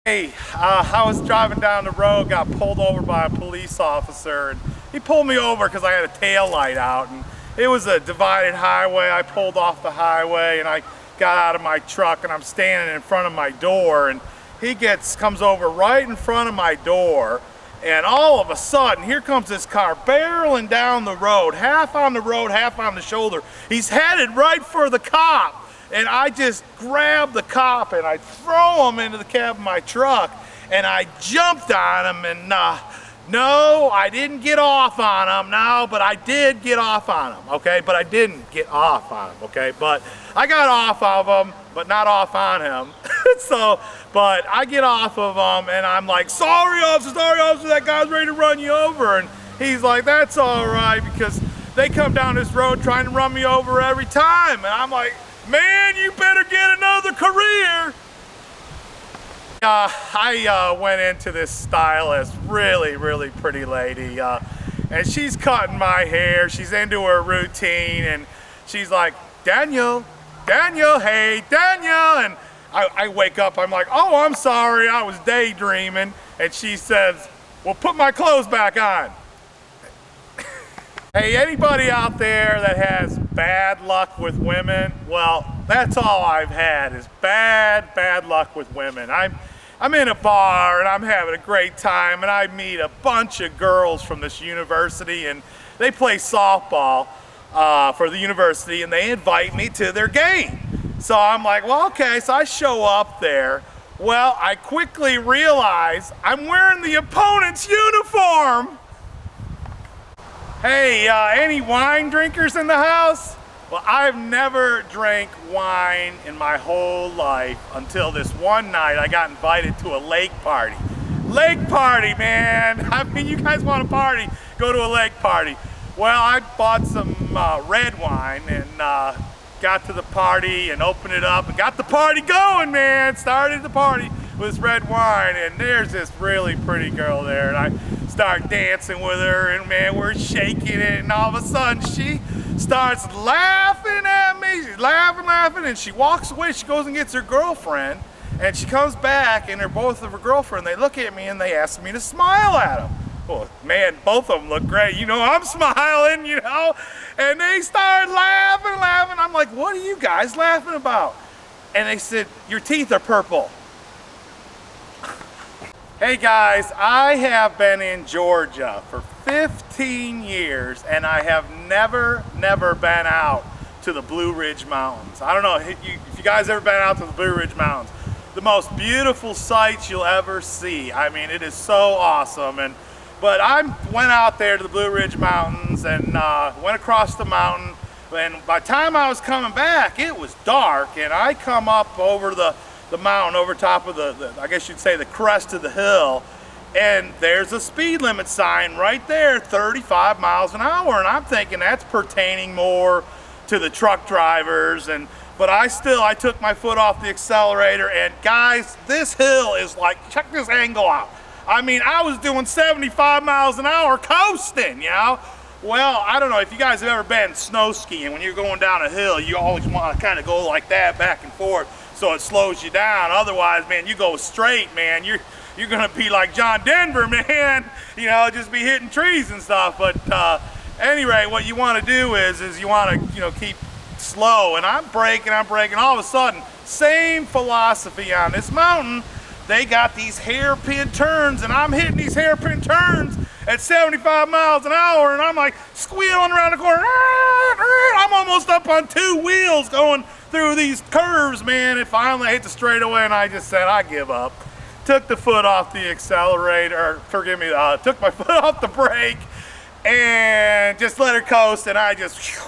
Hey, I was driving down the road, got pulled over by a police officer, and he pulled me over because I had a tail light out, and it was a divided highway. I pulled off the highway, and I got out of my truck, and I'm standing in front of my door, and he comes over right in front of my door, and all of a sudden, here comes this car barreling down the road, half on the road, half on the shoulder. He's headed right for the cop. And I just grabbed the cop and I throw him into the cab of my truck, and I jumped on him, and no, I didn't get off on him, no, but I did get off on him, okay? But I didn't get off on him, okay? But I got off of him, but not off on him. But I get off of him, and I'm like, sorry officer, that guy's ready to run you over. And he's like, that's all right, because they come down this road trying to run me over every time. And I'm like, man, you better get another career. I went into this stylist, really pretty lady, and she's cutting my hair. She's into her routine, and she's like, Daniel, hey, Daniel. And I wake up, I'm like, oh, I'm sorry, I was daydreaming. And she says, well, put my clothes back on. Hey, anybody out there that has bad luck with women? Well, that's all I've had is bad luck with women. I'm in a bar and I'm having a great time, and I meet a bunch of girls from this university, and they play softball for the university, and they invite me to their game. So I'm like, well, okay, so I show up there. Well, I quickly realize I'm wearing the opponent's uniform. Hey, any wine drinkers in the house? Well, I've never drank wine in my whole life until this one night I got invited to a lake party. Lake party, man! I mean, you guys want a party, go to a lake party. Well, I bought some red wine and got to the party and opened it up and got the party going, man! Started the party with red wine, and there's this really pretty girl there, and I start dancing with her, and man, we're shaking it, and all of a sudden she starts laughing at me. She's laughing, and she walks away. She goes and gets her girlfriend, and she comes back, and they're both of her girlfriend. They look at me and they ask me to smile at them. Well, man, both of them look great. You know, I'm smiling, you know, and they start laughing. I'm like, what are you guys laughing about? And they said, your teeth are purple. Hey guys, I have been in Georgia for 15 years, and I have never been out to the Blue Ridge Mountains. I don't know if you guys ever been out to the Blue Ridge Mountains. The most beautiful sights you'll ever see. I mean, it is so awesome. But I went out there to the Blue Ridge Mountains and went across the mountain, and by the time I was coming back, it was dark, and I come up over the mountain, over top of the, I guess you'd say, the crest of the hill, and there's a speed limit sign right there, 35 miles an hour, and I'm thinking that's pertaining more to the truck drivers, but I took my foot off the accelerator, and guys, this hill is like, check this angle out. I mean, I was doing 75 miles an hour coasting, you know? Well, I don't know if you guys have ever been snow skiing. When you're going down a hill, you always want to kind of go like that, back and forth, so it slows you down. Otherwise, man, you go straight, man, you're gonna be like John Denver, man, you know, just be hitting trees and stuff. But anyway, what you want to do is you want to, you know, keep slow, and I'm braking. All of a sudden, same philosophy on this mountain. They got these hairpin turns, and I'm hitting these hairpin turns at 75 miles an hour, and I'm like squealing around the corner. I'm almost up on two wheels going through these curves, man, and finally I hit the straightaway, and I just said, I give up. Took the foot off the accelerator, took my foot off the brake, and just let her coast, and I just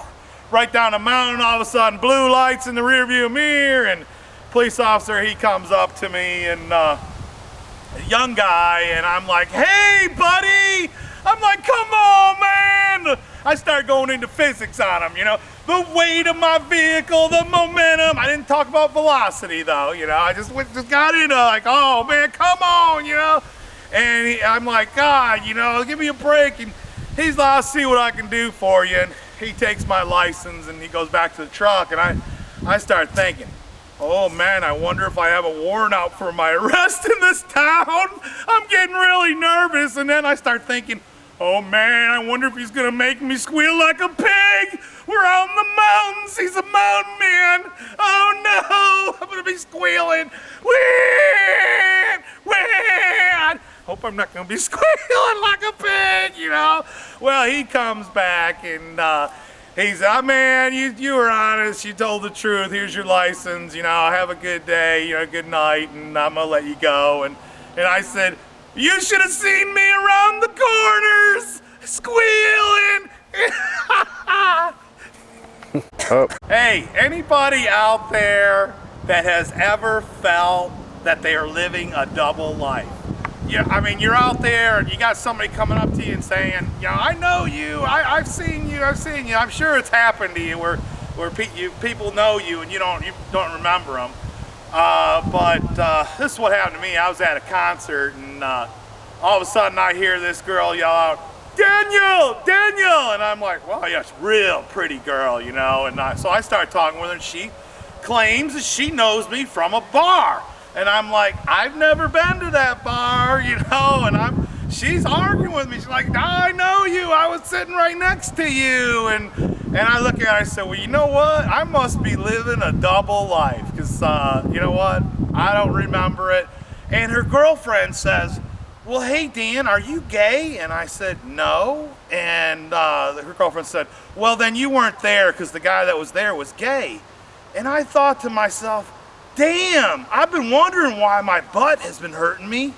right down the mountain. All of a sudden, blue lights in the rearview mirror, and police officer, he comes up to me, and a young guy, and I'm like, hey buddy, I'm like, come on man. I start going into physics on him, you know, the weight of my vehicle, the momentum. I didn't talk about velocity though, you know, I just got into like, oh man, come on, you know. And I'm like, God, you know, give me a break. And he's like, I'll see what I can do for you. And he takes my license and he goes back to the truck, and I start thinking, Oh man, I wonder if I have a warrant out for my arrest in this town. I'm getting really nervous, and then I start thinking, oh man, I wonder if he's gonna make me squeal like a pig. We're out in the mountains. He's a mountain man. Oh no, I'm gonna be squealing. Wee! Wee! Hope I'm not gonna be squealing like a pig, you know? Well, he comes back and he said, oh, man, you were honest. You told the truth. Here's your license. You know, have a good day. You know, good night, and I'm gonna let you go. And I said, you should have seen me around the corners squealing. Oh. Hey, anybody out there that has ever felt that they are living a double life? Yeah, I mean, you're out there and you got somebody coming up to you and saying, you know, I know you, I've seen you. I'm sure it's happened to you where people know you and you don't remember them. But this is what happened to me. I was at a concert and all of a sudden I hear this girl yell out, Daniel, Daniel, and I'm like, well, yeah, it's a real pretty girl, you know. And so I start talking with her, and she claims that she knows me from a bar. And I'm like, I've never been to that bar, you know, and she's arguing with me. She's like, I know you, I was sitting right next to you. And I look at her, I said, well, you know what? I must be living a double life, because you know what? I don't remember it. And her girlfriend says, well, hey, Dan, are you gay? And I said, no. And her girlfriend said, well, then you weren't there because the guy that was there was gay. And I thought to myself, damn, I've been wondering why my butt has been hurting me.